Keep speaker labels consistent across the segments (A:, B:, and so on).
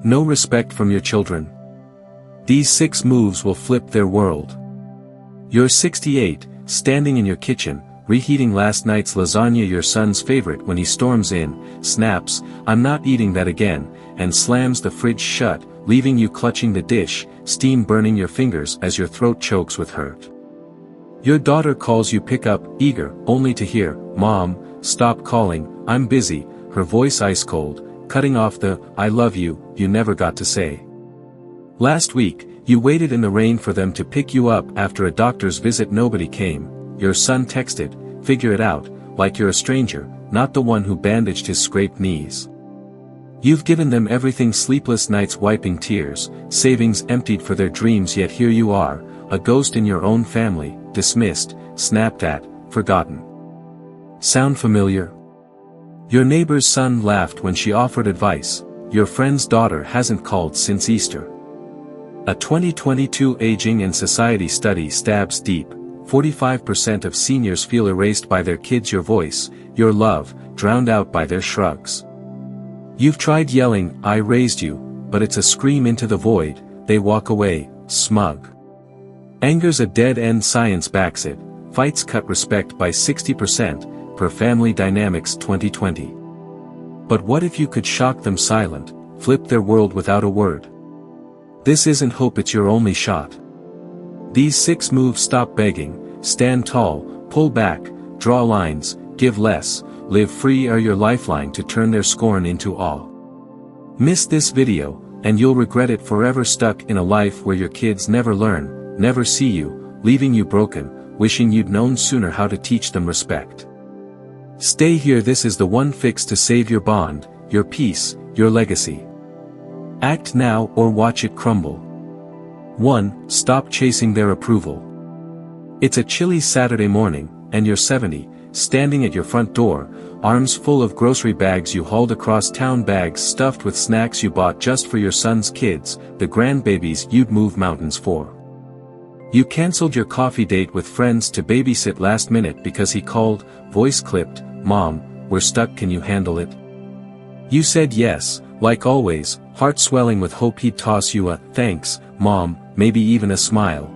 A: No respect from your children. These 6 moves will flip their world. You're 68, standing in your kitchen, reheating last night's lasagna, your son's favorite, when he storms in, snaps, "I'm not eating that again," and slams the fridge shut, leaving you clutching the dish, steam burning your fingers as your throat chokes with hurt. Your daughter calls you, pick up, eager, only to hear, "Mom, stop calling, I'm busy," her voice ice cold, cutting off the "I love you" you never got to say. Last week, you waited in the rain for them to pick you up after a doctor's visit. Nobody came. Your son texted, "Figure it out," like you're a stranger, not the one who bandaged his scraped knees. You've given them everything, sleepless nights, wiping tears, savings emptied for their dreams, yet here you are, a ghost in your own family, dismissed, snapped at, forgotten. Sound familiar? Your neighbor's son laughed when she offered advice. Your friend's daughter hasn't called since Easter. A 2022 Aging and Society study stabs deep. 45% of seniors feel erased by their kids, your voice, your love, drowned out by their shrugs. You've tried yelling, "I raised you," but it's a scream into the void. They walk away, smug. Anger's a dead end, science backs it. Fights cut respect by 60%, per Family Dynamics 2020. But what if you could shock them silent, flip their world without a word? This isn't hope, it's your only shot. These 6 moves: stop begging, stand tall, pull back, draw lines, give less, live free, are your lifeline to turn their scorn into awe. Miss this video, and you'll regret it forever, stuck in a life where your kids never learn, never see you, leaving you broken, wishing you'd known sooner how to teach them respect. Stay here, this is the one fix to save your bond, your peace, your legacy. Act now or watch it crumble. 1. Stop chasing their approval. It's a chilly Saturday morning, and you're 70, standing at your front door, arms full of grocery bags you hauled across town, bags stuffed with snacks you bought just for your son's kids, the grandbabies you'd move mountains for. You canceled your coffee date with friends to babysit last minute because he called, voice clipped, "Mom, we're stuck, can you handle it?" You said yes, like always, heart swelling with hope he'd toss you a "thanks, Mom," maybe even a smile.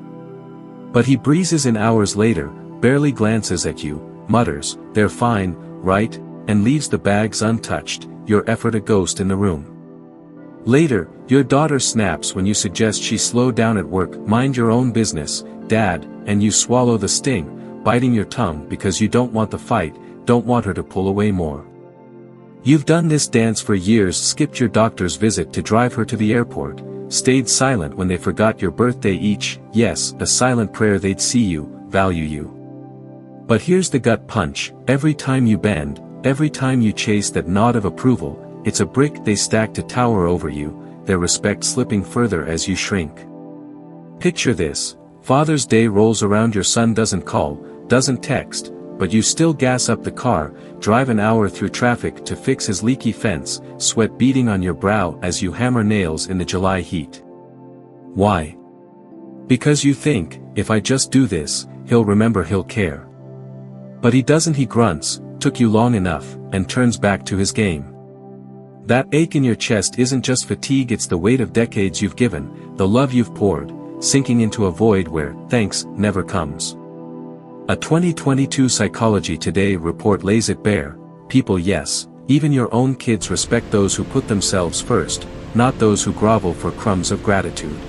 A: But he breezes in hours later, barely glances at you, mutters, "They're fine, right?" and leaves the bags untouched, your effort a ghost in the room. Later, your daughter snaps when you suggest she slow down at work, "Mind your own business, Dad," and you swallow the sting, biting your tongue because you don't want the fight, don't want her to pull away more. You've done this dance for years, skipped your doctor's visit to drive her to the airport, stayed silent when they forgot your birthday each, yes, a silent prayer they'd see you, value you. But here's the gut punch: every time you bend, every time you chase that nod of approval, it's a brick they stack to tower over you, their respect slipping further as you shrink. Picture this: Father's Day rolls around, your son doesn't call, doesn't text, but you still gas up the car, drive an hour through traffic to fix his leaky fence, sweat beading on your brow as you hammer nails in the July heat. Why? Because you think, if I just do this, he'll remember, he'll care. But he doesn't, he grunts, "Took you long enough," and turns back to his game. That ache in your chest isn't just fatigue, it's the weight of decades you've given, the love you've poured, sinking into a void where thanks never comes. A 2022 Psychology Today report lays it bare: people, yes, even your own kids, respect those who put themselves first, not those who grovel for crumbs of gratitude.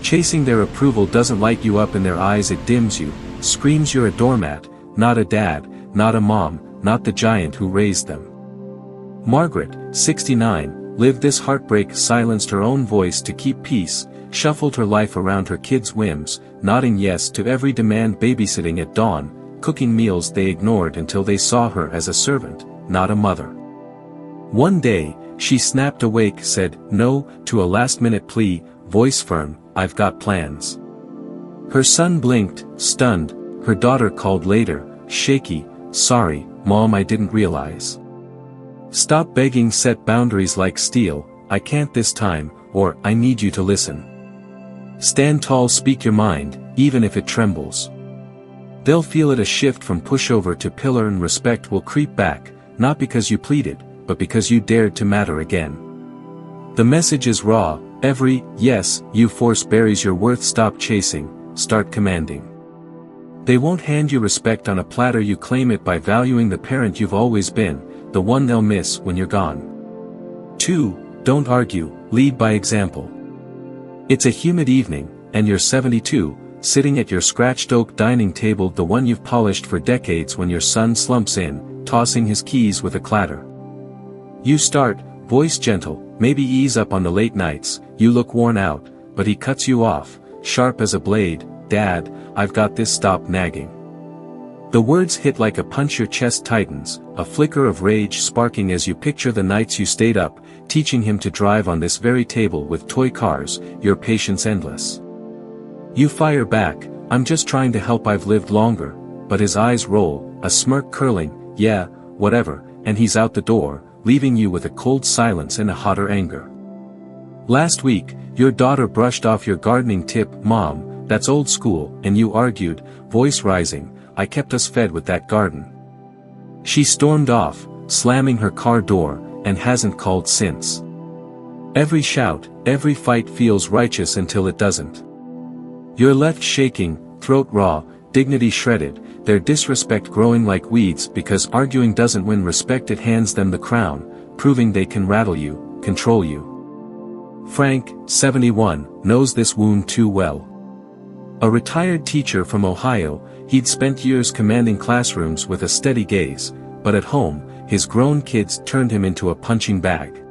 A: Chasing their approval doesn't light you up in their eyes, it dims you, screams you're a doormat, not a dad, not a mom, not the giant who raised them. Margaret, 69, lived this heartbreak, silenced her own voice to keep peace, shuffled her life around her kids' whims, nodding yes to every demand, babysitting at dawn, cooking meals they ignored until they saw her as a servant, not a mother. One day, she snapped awake, said no to a last-minute plea, voice firm, "I've got plans." Her son blinked, stunned. Her daughter called later, shaky, "Sorry, Mom, I didn't realize." Stop begging, set boundaries like steel, "I can't this time," or "I need you to listen." Stand tall, speak your mind, even if it trembles. They'll feel it, a shift from pushover to pillar, and respect will creep back, not because you pleaded, but because you dared to matter again. The message is raw, every yes you force buries your worth. Stop chasing, start commanding. They won't hand you respect on a platter, you claim it by valuing the parent you've always been, the one they'll miss when you're gone. 2. Don't argue, lead by example. It's a humid evening, and you're 72, sitting at your scratched oak dining table, the one you've polished for decades, when your son slumps in, tossing his keys with a clatter. You start, voice gentle, maybe ease up on the late nights, you look worn out, but he cuts you off, sharp as a blade. Dad, I've got this, stop nagging. The words hit like a punch, your chest tightens, a flicker of rage sparking as you picture the nights you stayed up, teaching him to drive on this very table with toy cars, your patience endless. You fire back, I'm just trying to help, I've lived longer, but his eyes roll, a smirk curling, yeah, whatever, and he's out the door, leaving you with a cold silence and a hotter anger. Last week, your daughter brushed off your gardening tip, Mom, that's old school, and you argued, voice rising, I kept us fed with that garden. She stormed off, slamming her car door, and hasn't called since. Every shout, every fight feels righteous until it doesn't. You're left shaking, throat raw, dignity shredded, their disrespect growing like weeds because arguing doesn't win respect, it hands them the crown, proving they can rattle you, control you. Frank, 71, knows this wound too well. A retired teacher from Ohio, he'd spent years commanding classrooms with a steady gaze, but at home, his grown kids turned him into a punching bag.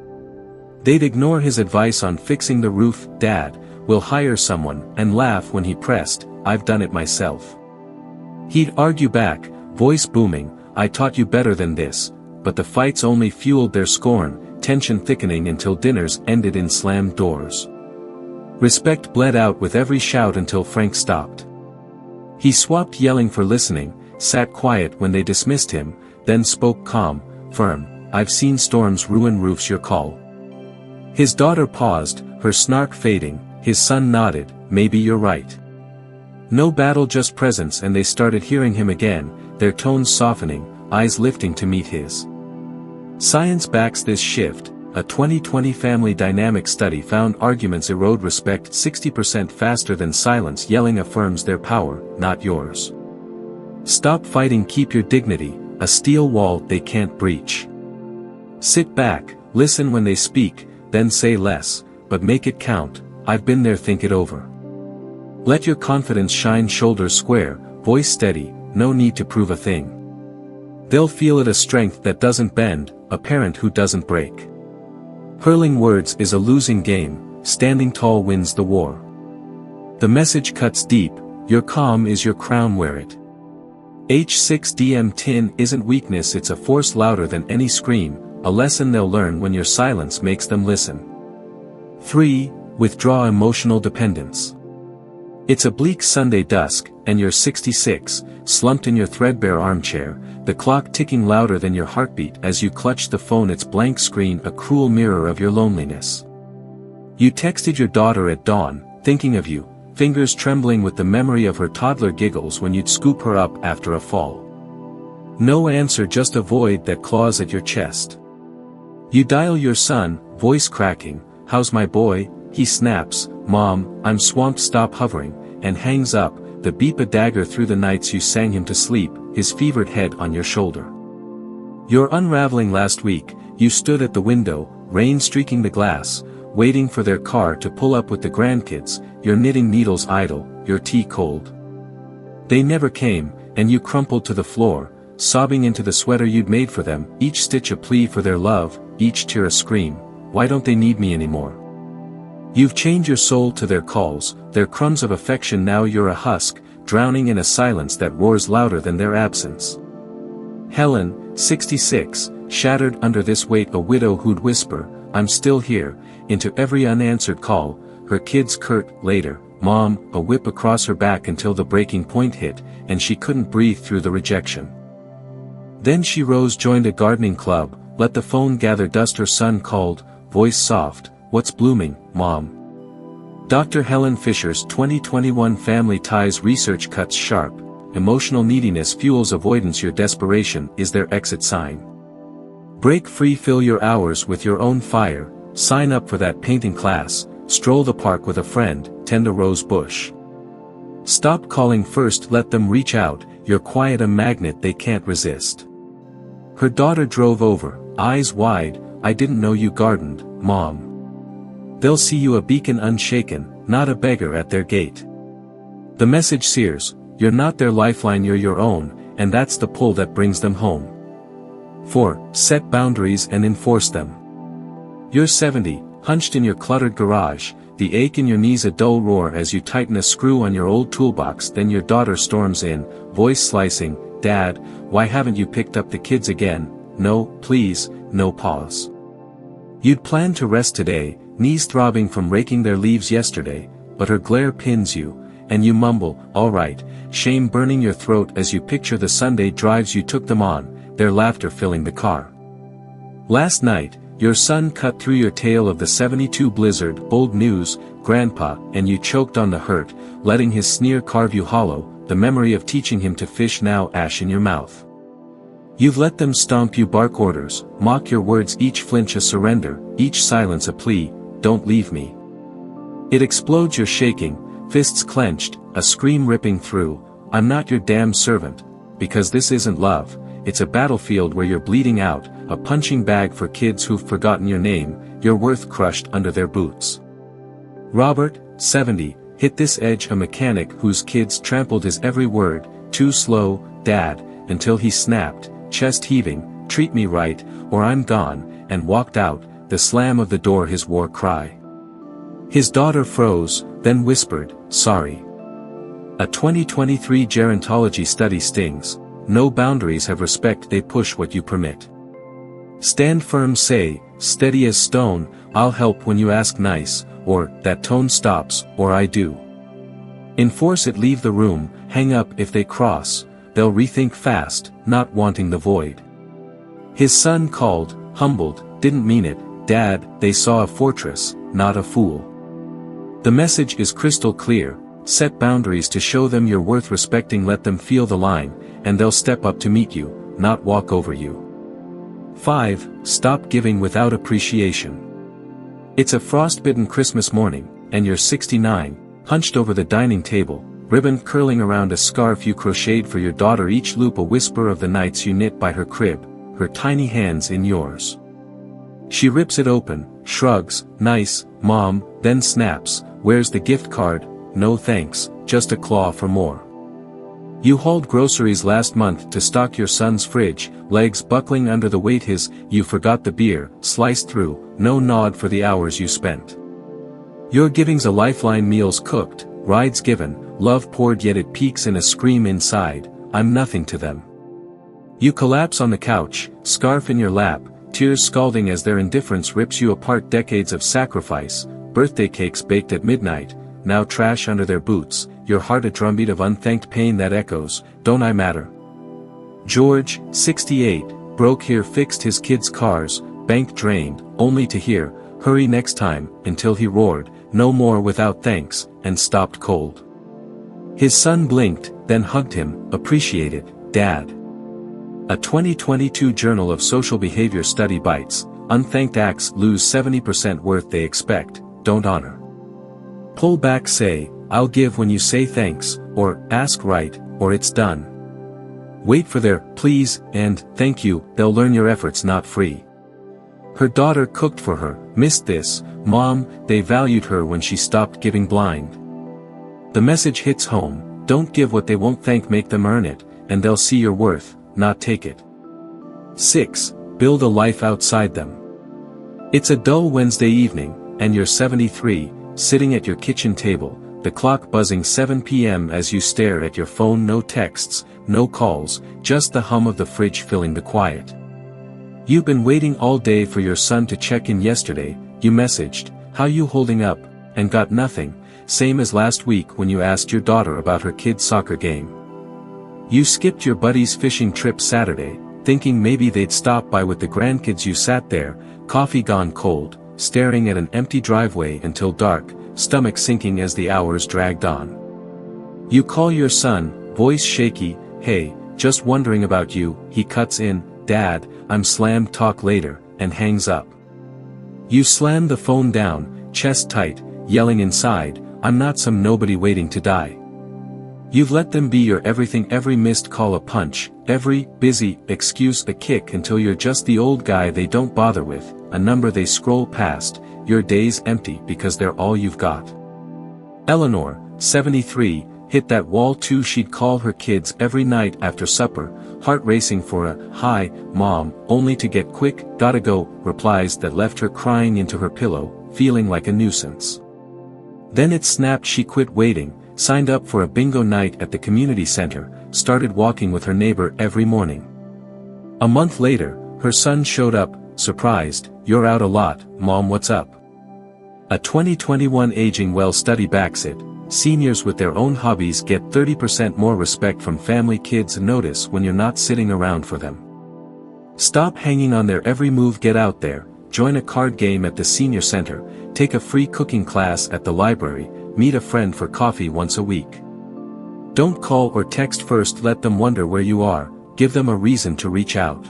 A: They'd ignore his advice on fixing the roof, Dad, we'll hire someone, and laugh when he pressed, I've done it myself. He'd argue back, voice booming, I taught you better than this, but the fights only fueled their scorn, tension thickening until dinners ended in slammed doors. Respect bled out with every shout until Frank stopped. He swapped yelling for listening, sat quiet when they dismissed him, then spoke calm, firm, I've seen storms ruin roofs, your call. His daughter paused, her snark fading, his son nodded, maybe you're right. No battle, just presence, and they started hearing him again, their tones softening, eyes lifting to meet his. Science backs this shift. A 2020 family dynamic study found arguments erode respect 60% faster than silence. Yelling affirms their power, not yours. Stop fighting, keep your dignity, a steel wall they can't breach. Sit back, listen when they speak, then say less, but make it count, I've been there, think it over. Let your confidence shine, shoulders square, voice steady, no need to prove a thing. They'll feel it, a strength that doesn't bend, a parent who doesn't break. Hurling words is a losing game, standing tall wins the war. The message cuts deep, your calm is your crown, wear it. H6DM tin isn't weakness, it's a force louder than any scream, a lesson they'll learn when your silence makes them listen. 3. Withdraw emotional dependence. It's a bleak Sunday dusk, and you're 66, slumped in your threadbare armchair, the clock ticking louder than your heartbeat as you clutch the phone, its blank screen a cruel mirror of your loneliness. You texted your daughter at dawn, thinking of you, fingers trembling with the memory of her toddler giggles when you'd scoop her up after a fall. No answer, just a void that claws at your chest. You dial your son, voice cracking, how's my boy? He snaps, Mom, I'm swamped, stop hovering, and hangs up, the beep a dagger through the nights you sang him to sleep, his fevered head on your shoulder. You're unraveling. Last week, you stood at the window, rain streaking the glass, waiting for their car to pull up with the grandkids, your knitting needles idle, your tea cold. They never came, and you crumpled to the floor, sobbing into the sweater you'd made for them, each stitch a plea for their love, each tear a scream, why don't they need me anymore? You've chained your soul to their calls, their crumbs of affection, now you're a husk, drowning in a silence that roars louder than their absence. Helen, 66, shattered under this weight, a widow who'd whisper, I'm still here, into every unanswered call, her kids curt, later, Mom, a whip across her back until the breaking point hit, and she couldn't breathe through the rejection. Then she rose, joined a gardening club, let the phone gather dust, her son called, voice soft, what's blooming, Mom? Dr. Helen Fisher's 2021 Family Ties research cuts sharp, emotional neediness fuels avoidance, your desperation is their exit sign. Break free, fill your hours with your own fire, sign up for that painting class, stroll the park with a friend, tend a rose bush. Stop calling first, let them reach out, you're quiet a magnet they can't resist. Her daughter drove over, eyes wide, I didn't know you gardened, Mom. They'll see you a beacon unshaken, not a beggar at their gate. The message sears, you're not their lifeline, you're your own, and that's the pull that brings them home. 4. Set boundaries and enforce them. You're 70, hunched in your cluttered garage, the ache in your knees a dull roar as you tighten a screw on your old toolbox, then your daughter storms in, voice slicing, Dad, why haven't you picked up the kids again? No, please, no pause. You'd planned to rest today, knees throbbing from raking their leaves yesterday, but her glare pins you, and you mumble, all right, shame burning your throat as you picture the Sunday drives you took them on, their laughter filling the car. Last night, your son cut through your tale of the 72 blizzard, bold news, Grandpa, and you choked on the hurt, letting his sneer carve you hollow, the memory of teaching him to fish now ash in your mouth. You've let them stomp you, bark orders, mock your words, each flinch a surrender, each silence a plea, don't leave me. It explodes, you're shaking, fists clenched, a scream ripping through, I'm not your damn servant, because this isn't love, it's a battlefield where you're bleeding out, a punching bag for kids who've forgotten your name, your worth crushed under their boots. Robert, 70, hit this edge, a mechanic whose kids trampled his every word, too slow, Dad, until he snapped, chest heaving, treat me right, or I'm gone, and walked out, the slam of the door his war cry. His daughter froze, then whispered, sorry. A 2023 gerontology study stings, no boundaries have respect, they push what you permit. Stand firm, say, steady as stone, I'll help when you ask nice, or, that tone stops, or I do. Enforce it, leave the room, hang up if they cross, they'll rethink fast, not wanting the void. His son called, humbled, didn't mean it, Dad, they saw a fortress, not a fool. The message is crystal clear, set boundaries to show them you're worth respecting, let them feel the line, and they'll step up to meet you, not walk over you. 5. Stop giving without appreciation. It's a frostbitten Christmas morning, and you're 69, hunched over the dining table, ribbon curling around a scarf you crocheted for your daughter, each loop a whisper of the nights you knit by her crib, her tiny hands in yours. She rips it open, shrugs, nice, Mom, then snaps, where's the gift card? No thanks, just a claw for more. You hauled groceries last month to stock your son's fridge, legs buckling under the weight, you forgot the beer, sliced through, no nod for the hours you spent. Your giving's a lifeline, meals cooked, rides given, love poured, yet it peaks in a scream inside, I'm nothing to them. You collapse on the couch, scarf in your lap, tears scalding as their indifference rips you apart, decades of sacrifice, birthday cakes baked at midnight, now trash under their boots, your heart a drumbeat of unthanked pain that echoes, don't I matter? George, 68, broke here, fixed his kids' cars, bank drained, only to hear, hurry next time, until he roared, no more without thanks, and stopped cold. His son blinked, then hugged him, appreciated, Dad. A 2022 Journal of Social Behavior study bites, unthanked acts lose 70% worth they expect, don't honor. Pull back, say, I'll give when you say thanks, or ask right, or it's done. Wait for their please and thank you, they'll learn your effort's not free. Her daughter cooked for her, missed this, Mom, they valued her when she stopped giving blind. The message hits home, don't give what they won't thank, make them earn it, and they'll see your worth, not take it. 6. Build a life outside them. It's a dull Wednesday evening, and you're 73, sitting at your kitchen table, the clock buzzing 7 p.m. as you stare at your phone, no texts, no calls, just the hum of the fridge filling the quiet. You've been waiting all day for your son to check in. Yesterday, you messaged, how you holding up, and got nothing, same as last week when you asked your daughter about her kid's soccer game. You skipped your buddy's fishing trip Saturday, thinking maybe they'd stop by with the grandkids. You sat there, coffee gone cold, staring at an empty driveway until dark, stomach sinking as the hours dragged on. You call your son, voice shaky, hey, just wondering about you, he cuts in, Dad, I'm slammed, talk later, and hangs up. You slammed the phone down, chest tight, yelling inside, "I'm not some nobody waiting to die." You've let them be your everything, every missed call a punch, every busy excuse a kick, until you're just the old guy they don't bother with, a number they scroll past, your days empty because they're all you've got. Eleanor, 73, hit that wall too. She'd call her kids every night after supper, heart racing for a "Hi, Mom," only to get quick, "Gotta go," replies that left her crying into her pillow, feeling like a nuisance. Then it snapped. She quit waiting, signed up for a bingo night at the community center, started walking with her neighbor every morning. A month later, her son showed up, surprised, "You're out a lot, Mom, what's up?" A 2021 Aging Well study backs it. Seniors with their own hobbies get 30% more respect from family. Kids notice when you're not sitting around for them. Stop hanging on their every move. Get out there, join a card game at the senior center, take a free cooking class at the library, meet a friend for coffee once a week. Don't call or text first, let them wonder where you are, give them a reason to reach out.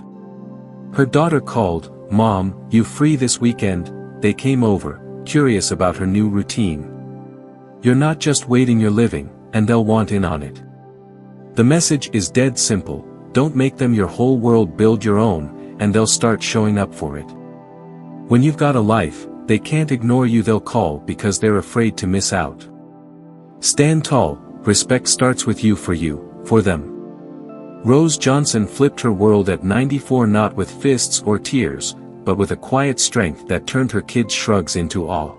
A: Her daughter called, "Mom, you free this weekend?" They came over, curious about her new routine. You're not just waiting, you're living, and they'll want in on it. The message is dead simple: don't make them your whole world, build your own, and they'll start showing up for it. When you've got a life, they can't ignore you, they'll call because they're afraid to miss out. Stand tall, respect starts with you, for them. Rose Johnson flipped her world at 94, not with fists or tears, but with a quiet strength that turned her kids' shrugs into awe.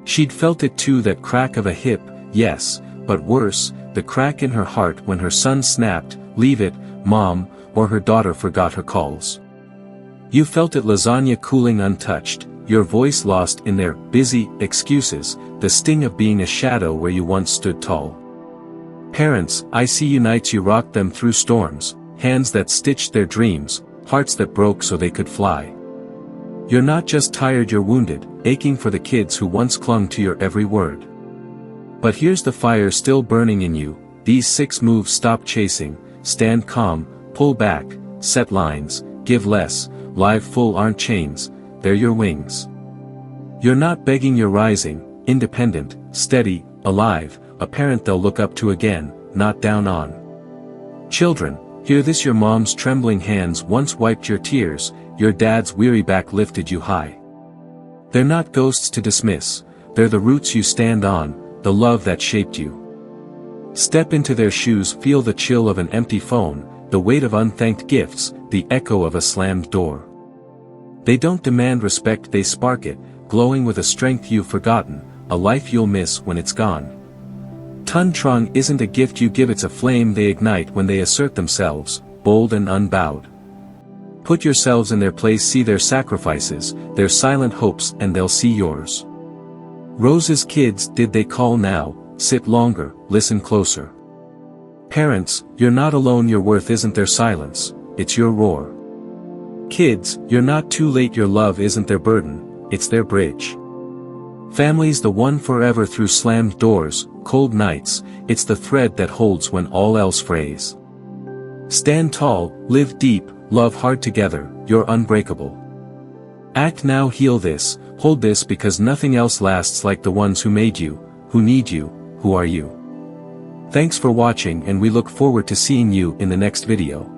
A: She'd felt it too, that crack of a hip, yes, but worse, the crack in her heart when her son snapped, "Leave it, Mom," or her daughter forgot her calls. You felt it, lasagna cooling untouched, your voice lost in their busy excuses, the sting of being a shadow where you once stood tall. Parents, I see you nights you rocked them through storms, hands that stitched their dreams, hearts that broke so they could fly. You're not just tired, you're wounded, aching for the kids who once clung to your every word. But here's the fire still burning in you, these 6 moves: stop chasing, stand calm, pull back, set lines, give less, live full aren't chains, they're your wings. You're not begging, you're rising, independent, steady, alive, a parent they'll look up to again, not down on. Children, hear this: your mom's trembling hands once wiped your tears, your dad's weary back lifted you high. They're not ghosts to dismiss, they're the roots you stand on, the love that shaped you. Step into their shoes, feel the chill of an empty phone, the weight of unthanked gifts, the echo of a slammed door. They don't demand respect, they spark it, glowing with a strength you've forgotten, a life you'll miss when it's gone. Tun Trung isn't a gift you give, it's a flame they ignite when they assert themselves, bold and unbowed. Put yourselves in their place, see their sacrifices, their silent hopes, and they'll see yours. Rose's kids, did they call now? Sit longer, listen closer. Parents, you're not alone, your worth isn't their silence, it's your roar. Kids, you're not too late, your love isn't their burden, it's their bridge. Families, the one forever through slammed doors, cold nights, it's the thread that holds when all else frays. Stand tall, live deep, love hard together, you're unbreakable. Act now, heal this, hold this, because nothing else lasts like the ones who made you, who need you, who are you. Thanks for watching, and we look forward to seeing you in the next video.